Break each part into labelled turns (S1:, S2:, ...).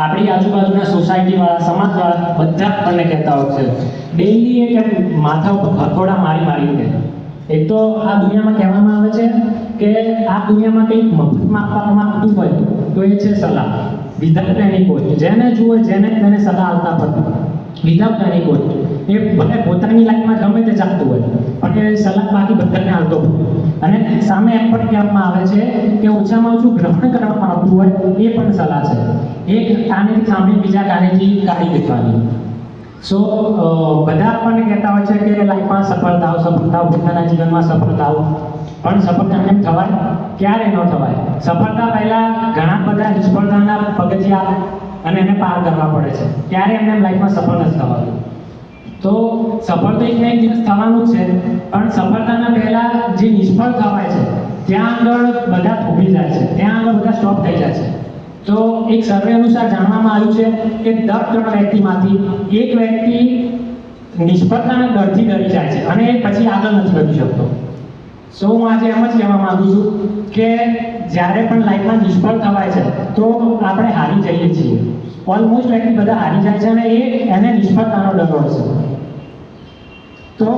S1: આપણી આજુબાજુના સોસાયટીવાળા, સમાજવાળા બધા આપણને કહેતા હોય છે ડેઈલી એક માથા ઉપર હથોડા મારી દે. એક તો આ દુનિયામાં કહેવામાં આવે છે કે આ દુનિયામાં કંઈક મફતમાં આપવામાં આવતું હોય તો એ છે સલાહ, વિધાઉટ એની કોસ્ટ. જેને જુએ જેને તેને સલાહ આપતા પડે વિધાઉટ એની કોસ્ટ. એ ભલે પોતાની લાઈફમાં ગમે તે ચાલતું હોય પણ એ સલાહ બાકી બધાને આવતો હોય. અને સામે એમ પણ કહેવામાં આવે છે કે ઓછામાં ઓછું ગ્રહણ કરવામાં આવતું હોય એ પણ સલાહ છે. એક કાનેથી સાંભળી બીજા કાનેથી કાઢી દેવાની. સો બધા આપણને કહેતા હોય છે કે લાઈફમાં સફળ થાવ, પોતાના જીવનમાં સફળ થાવ. પણ સફળતા એમ થવાય? ક્યારે ન થવાય? સફળતા પહેલા ઘણા બધા નિષ્ફળતાના પગથિયા અને એને પાર કરવા પડે છે. ત્યારે એમને લાઈફમાં સફળ નથી થવાનું. તો સફળ તો એક ને એક દિવસ થવાનું જ છે, પણ સફળતાના પહેલા જે નિષ્ફળ થવાય છે ત્યાં આગળ બધા થોભી જાય છે, ત્યાં આગળ બધા સ્ટોપ થઈ જાય છે. તો એક સર્વે અનુસાર જાણવામાં આવ્યું છે કે 10 વ્યક્તિમાંથી એક વ્યક્તિ નિષ્ફળતાના ડરથી ડરી જાય છે અને પછી આગળ નથી વધી શકતો. સો હું આજે એમ જ કહેવા માંગુ છું કે જ્યારે પણ લાઈફમાં નિષ્ફળ થવાય છે તો આપણે હારી જઈએ છીએ. ઓલમોસ્ટ વ્યક્તિ બધા હારી જાય છે અને એને નિષ્ફળતાનો ડર હોય છે. તો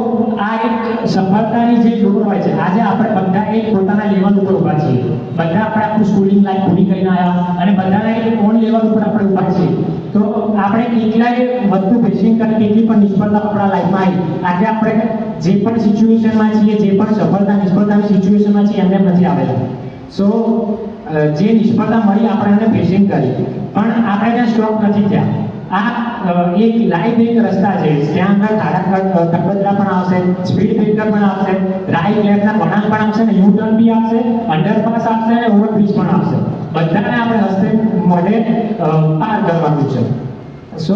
S1: આ એક સફળતાની જે જોડ હોય છે. આજે આપણે બધા એક પોતાના લેવલ ઉપર ઊભા છીએ. બધા આપણે આપણું સ્કૂલિંગ લાઈફ પૂરી કરીને આવ્યા અને બધાના એક ઓન લેવલ ઉપર આપણે ઊભા છીએ. તો આપણે કેટલાય વસ્તુ ફેસિંગ કરી, કેટલી પણ નિષ્ફળતા આપણા લાઈફમાં આવી, આજે આપણે જે પણ સિચ્યુએશનમાં છીએ, જે પણ સફળતા નિષ્ફળતાની સિચ્યુએશનમાં છીએ એમને નથી આવેલા. સો જે નિષ્ફળતા મળી આપણે એને ફેસિંગ કરી, પણ આપણે ત્યાં સ્ટોપ નથી થયા. આ એક લાઈવ એક રસ્તા છે. ત્યાં આગળ તકબદરા પણ આવશે, સ્પીડ બ્રેકર પણ આવશે, રાઈટ લેફ્ટના વળાંક પણ આવશે, ને યુ ટર્ન બી આવશે, અંડરપાસ આવશે અને ઓવરબ્રિજ પણ આવશે. બધાને આપણે હસ્તે મોઢે પાર કરવાનું છે. સો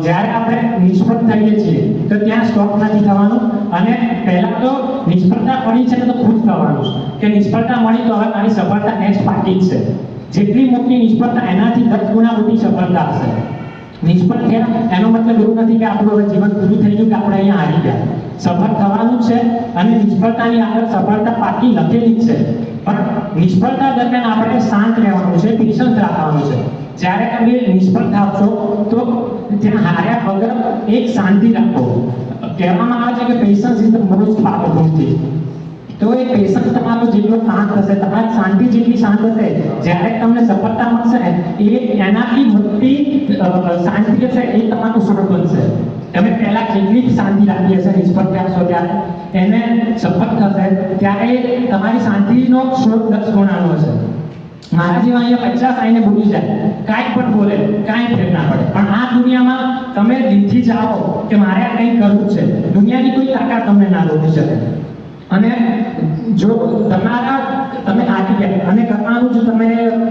S1: જ્યારે આપણે નિષ્ફળ થઈએ છીએ તો ત્યાં સ્ટોપ નથી થવાનું. અને પહેલા તો નિષ્ફળતા મળી છે તો ખુશ થવાનું કે નિષ્ફળતા મળી તો હવે મારી સફળતા નેક્સ્ટ બાકી જ છે. જેટલી મોટી નિષ્ફળતા એનાથી 10 ગુણા મોટી સફળતા હશે. નિષ્ફળ થયા એનો મતલબ એવું નથી કે આપણું હવે જીવન પૂરું થઈ ગયું, કે આપણે અહીંયા હારી ગયા. સફળ થવાનું છે અને નિષ્ફળતાની આગળ સફળતા પાકી લખેલી જ છે. પણ નિષ્ફળતા દરમિયાન આપણે શાંત રહેવાનું છે, પેશન્સ રાખવાનું છે. જ્યારે તમે નિષ્ફળ થાવ છો તો ત્યાં હાર્યા વગર એક શાંતિ રાખો. કહેવામાં આવે છે કે patience is the most powerful thing. તો એ પેશન્સ તમારો જેટલો શાંત હશે, તમારી શાંતિ જેટલી શાંત હશે, જ્યારે તમને સફળતા મળશે ને એનાથી મોટી શાંતિ હશે એ તમારું સ્વરૂપ બનશે. તમે પહેલા જેટલી શાંતિ રાખી હશે નિષ્ફળ થશો ત્યારે એને સફળ થશે ત્યારે તમારી શાંતિનો સ્વરૂપ 10 ગુણાનો હશે. મારા જેવા અહીંયા 50 આવીને બોલી જાય, કાંઈ પણ બોલે, કાંઈ ફેર ના પડે. પણ આ દુનિયામાં તમે દિલથી જાઓ કે મારે આ કંઈક કરવું છે, દુનિયાની કોઈ તાકાત તમને ના રોકી શકે. અને જો તમે હારી ગયા અને કરવાનું જો તમે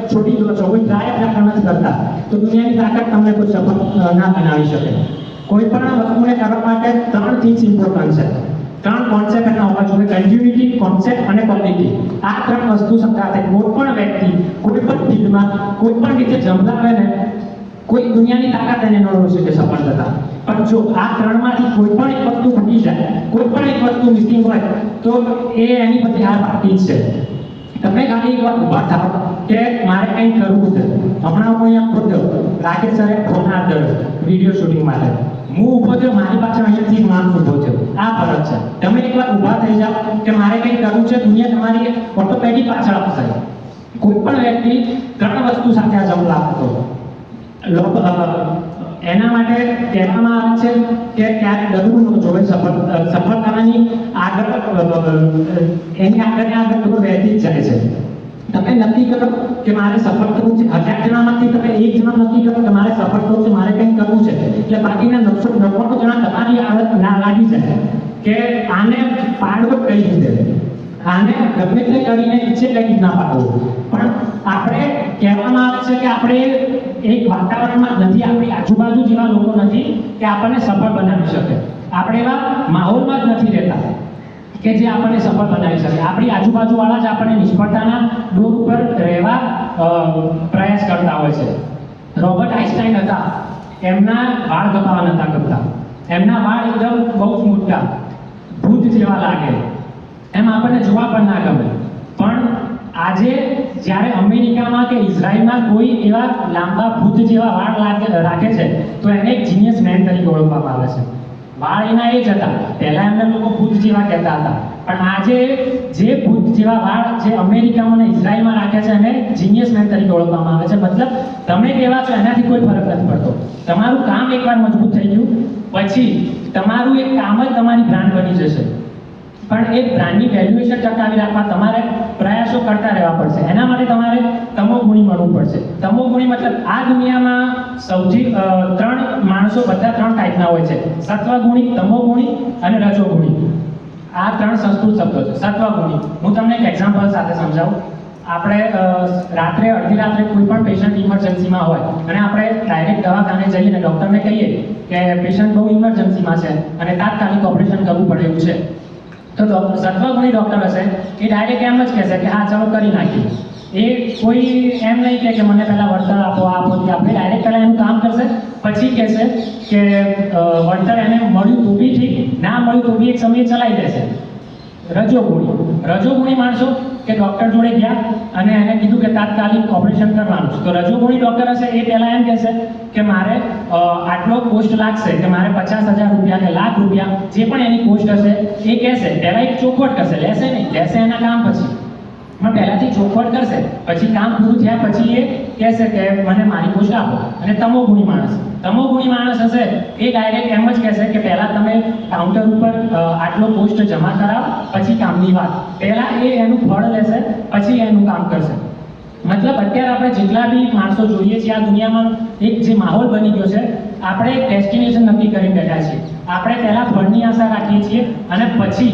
S1: છોડી દો છો, કોઈ ટ્રાય નથી કરતા, તો દુનિયાની તાકાત તમને કોઈ સફળ ના બનાવી શકે. કોઈ પણ વસ્તુને કરવા માટે 3 થિંગ્સ ઇમ્પોર્ટન્ટ છે. 3 કોન્સેપ્ટ એના હોવા જોઈએ: કન્ટિન્યુટી, કોન્સેપ્ટ અને ક્વોલિટી. આ 3 વસ્તુ સાથે કોઈ પણ વ્યક્તિ કોઈ પણ ફિલ્ડમાં કોઈ પણ રીતે જંપલાવે ને, કોઈ દુનિયાની તાકાત એને ન હોઈ શકે સફળ થતા. પણ જો આ 3માંથી કોઈ પણ એક વસ્તુ ભૂલી જાય, કોઈ પણ એક વસ્તુ મિસિંગ હોય તો એ એની પછી હાર બાકી જ છે. તમે ખાલી એક વાર ઊભા થાવ કે મારે કંઈક કરવું છે. હમણાં હું અહીંયા ખોદ્યો, રાકેશ સરે ફોન આપ્યો વિડીયો શૂટિંગ માટે. હું ઊભો થયો, મારી પાછળ અહીંયાથી માણસ ઊભો થયો. આ ફરક છે. તમે એકવાર ઊભા થઈ જાઓ કે મારે કંઈક કરવું છે, દુનિયા તમારી ઓટોમેટિક પાછળ આપશે. કોઈ પણ વ્યક્તિ 3 વસ્તુ સાથે આ જંપ લાગતો. એના માટે કહેવામાં આવે છે કે ક્યારે ડરવું ન જોઈએ. સફળ થવાની આગળ એની આગળ બધું વહેતી જ જાય છે. તમે નક્કી કરો કે મારે સફળ થવું છે. 1000 જણામાંથી તમે 1 જણા નક્કી કરો કે મારે સફળ થવું છે, મારે કંઈક કરવું છે, એટલે બાકીના 999 જણા તમારી આદત ના લાગી જાય કે આને પાડવો કઈ રીતે, આને ગમે તે કરીને ઈચ્છે કંઈ ના પાડવું. પણ આપણે કહેવામાં આવે છે કે આપણે એક વાતાવરણમાં નથી, આપણી આજુબાજુ જેવા લોકો નથી કે આપણને સફળ બનાવી શકે. આપણે એવા માહોલમાં જ નથી રહેતા કે જે આપણને સફળ બનાવી શકે. આપણી આજુબાજુવાળા જ આપણને નિષ્ફળતાના દૂર ઉપર રહેવા પ્રયાસ કરતા હોય છે. રોબર્ટ આઇન્સ્ટાઈન હતા, એમના વાળ કપાવા નતા કરતા. એમના વાળ એકદમ બહુ જ મોટા, ભૂત જેવા લાગે, એમ આપણને જોવા પણ ના ગમે. પણ આજે જ્યારે અમેરિકામાં કે ઇઝરાયલમાં કોઈ એવા લાંબા ભૂત જેવા વાળ રાખે છે તો એને એક જીનિયસ મેન તરીકે ઓળખવામાં આવે છે. વાળ એના એ જ હતા, પહેલા એમને લોકો ભૂત જેવા કહેતા હતા, પણ આજે જે ભૂત જેવા વાળ જે અમેરિકામાં અને ઇઝરાયલમાં રાખે છે એને જીનિયસ મેન તરીકે ઓળખવામાં આવે છે. મતલબ તમે કેવા છો એનાથી કોઈ ફરક નથી પડતો. તમારું કામ એકવાર મજબૂત થઈ ગયું પછી તમારું એક કામ જ તમારી બ્રાન્ડ બની જશે. પણ એ બ્રાન્ડની વેલ્યુએશન ટકાવી રાખવા તમારે પ્રયાસો કરતા રહેવા પડશે. એના માટે તમારે તમોગુણી મળવું પડશે. તમોગુણી મતલબ આ દુનિયામાં સૌથી ત્રણ માણસો બધા ત્રણ ટાઈપના હોય છે: સત્વગુણી, તમોગુણી અને રજોગુણી. આ ત્રણ સંસ્કૃત શબ્દો છે. સત્વગુણી હું તમને એક એક્ઝામ્પલ સાથે સમજાવું. આપણે રાત્રે અડધી રાત્રે કોઈ પણ પેશન્ટ ઇમરજન્સીમાં હોય અને આપણે ડાયરેક્ટ દવાખાને જઈને ડૉક્ટરને કહીએ કે પેશન્ટ બહુ ઇમરજન્સીમાં છે અને તાત્કાલિક ઓપરેશન કરવું પડે એવું છે, તો સત્વગુણી ડૉક્ટર હશે એ ડાયરેક્ટ એમ જ કહેશે કે હા ચલો કરી નાખીએ. એ કોઈ એમ નહીં કે મને પહેલાં વળતર આપો, આપો તે આપણે ડાયરેક્ટ પહેલાં એનું કામ કરશે, પછી કહેશે કે વળતર એને મળ્યું તો બી ઠીક, ના મળ્યું તો બી એક સમયે ચલાવી દેશે. રજોગુણી માણસો કે ડૉક્ટર જોડે ગયા અને એને કીધું કે તાત્કાલિક ઓપરેશન કરવાનું છે, તો રજોગુણી ડૉક્ટર હશે એ પહેલાં એમ કહેશે કે મારે આટલો કોસ્ટ લાગશે, કે મારે 50,000 રૂપિયા કે લાખ રૂપિયા જે પણ એની કોસ્ટ હશે એ કહેશે. પહેલાં એક ચોખવટ કરશે, લેશે નહીં, લેશે એના કામ પછી, પણ પહેલાંથી ચોખવટ કરશે, પછી કામ પૂરું થયા પછી એ કહેશે કે મને મારી કોસ્ટ આપો. અને તમોગુણી માણસ હશે એ ડાયરેક્ટ એમ જ કહેશે કે પહેલાં તમે કાઉન્ટર ઉપર આટલો કોસ્ટ જમા કરાવો પછી કામની વાત. પહેલાં એ એનું ફળ લેશે પછી એનું કામ કરશે. મતલબ અત્યારે આપણે જેટલા બી માણસો જોઈએ છીએ આ દુનિયામાં એક જે માહોલ બની ગયો છે, આપણે એક ડેસ્ટિનેશન નક્કી કરી બેઠા છીએ. આપણે પહેલાં ફળની આશા રાખીએ છીએ અને પછી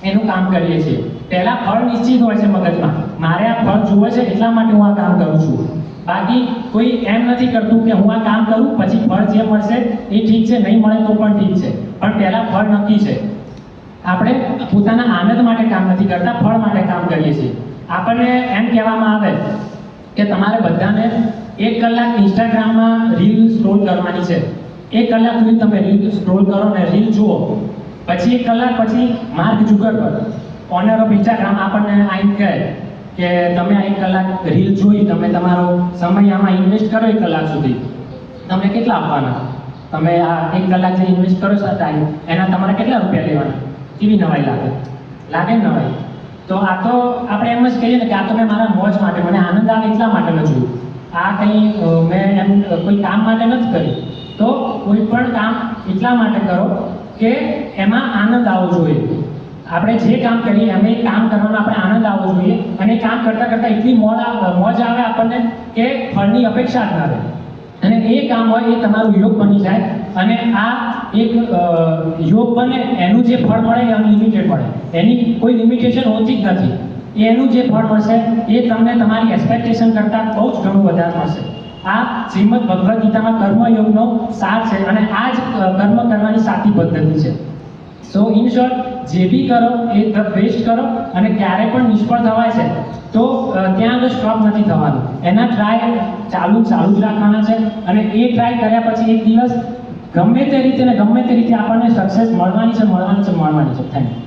S1: એનું કામ કરીએ છીએ. પહેલાં ફળ નિશ્ચિત હોય છે મગજમાં, મારે આ ફળ જોવે છે એટલા માટે હું આ કામ કરું છું. બાકી કોઈ એમ નથી કરતું કે હું આ કામ કરું પછી ફળ જે મળશે એ ઠીક છે, નહીં મળે તો પણ ઠીક છે, પણ પહેલાં ફળ નક્કી છે. આપણે પોતાના આનંદ માટે કામ નથી કરતા, ફળ માટે કામ કરીએ છીએ. આપણને એમ કહેવામાં આવે કે તમારે બધાને 1 કલાક ઇન્સ્ટાગ્રામમાં રીલ સ્ક્રોલ કરવાની છે. 1 કલાક સુધી તમે રીલ સ્ક્રોલ કરો ને રીલ જુઓ, પછી 1 કલાક પછી માર્ક ઝુકરબર્ગ, ઓનર ઓફ ઇન્સ્ટાગ્રામ, આપણને આવીને કહે કે તમે આ 1 કલાક રીલ જોઈ, તમે તમારો સમય આમાં ઇન્વેસ્ટ કરો 1 કલાક સુધી, તમને કેટલા આપવાના? તમે આ 1 કલાક જે ઇન્વેસ્ટ કરો છો ટાઈમ, એના તમારે કેટલા રૂપિયા લેવાના? કેવી નવાઈ લાગે નવાઈ. તો આ તો આપણે એમ જ કહીએ ને કે આ તો મેં મારા મોજ માટે, મને આનંદ આવે એટલા માટે ન જોયું, આ કંઈ મેં એમ કોઈ કામ માટે નથી કર્યું. તો કોઈ પણ કામ એટલા માટે કરો કે એમાં આનંદ આવવો જોઈએ. આપણે જે કામ કરીએ એમાં એ કામ કરવાનો આપણે આનંદ આવવો જોઈએ, અને કામ કરતાં કરતાં એટલી મોજ આવે આપણને કે ફળની અપેક્ષા જ ના રહે, અને એ કામ હોય એ તમારું યોગ બની જાય. અને આ એક યોગ બને એનું જે ફળ મળે એ અનલિમિટેડ મળે, એની કોઈ લિમિટેશન હોતી જ નથી. એનું જે ફળ મળશે એ તમને તમારી એક્સપેક્ટેશન કરતાં બહુ જ ઘણું વધારે મળશે. આ શ્રીમદ ભગવદ્ ગીતામાં કર્મયોગનો સાર છે, અને આ જ કર્મ કરવાની સાચી પદ્ધતિ છે. સો ઇન શોર્ટ, જે બી કરો એ ધ બેસ્ટ કરો, અને ક્યારે પણ નિષ્ફળ થવાય છે તો ત્યાં આગળ સ્ટોપ નથી થવાનું, એના ટ્રાય ચાલુ જ રાખવાના છે. અને એ ટ્રાય કર્યા પછી એક દિવસ ગમે તે રીતે આપણને સક્સેસ મળવાની છે. Thank you.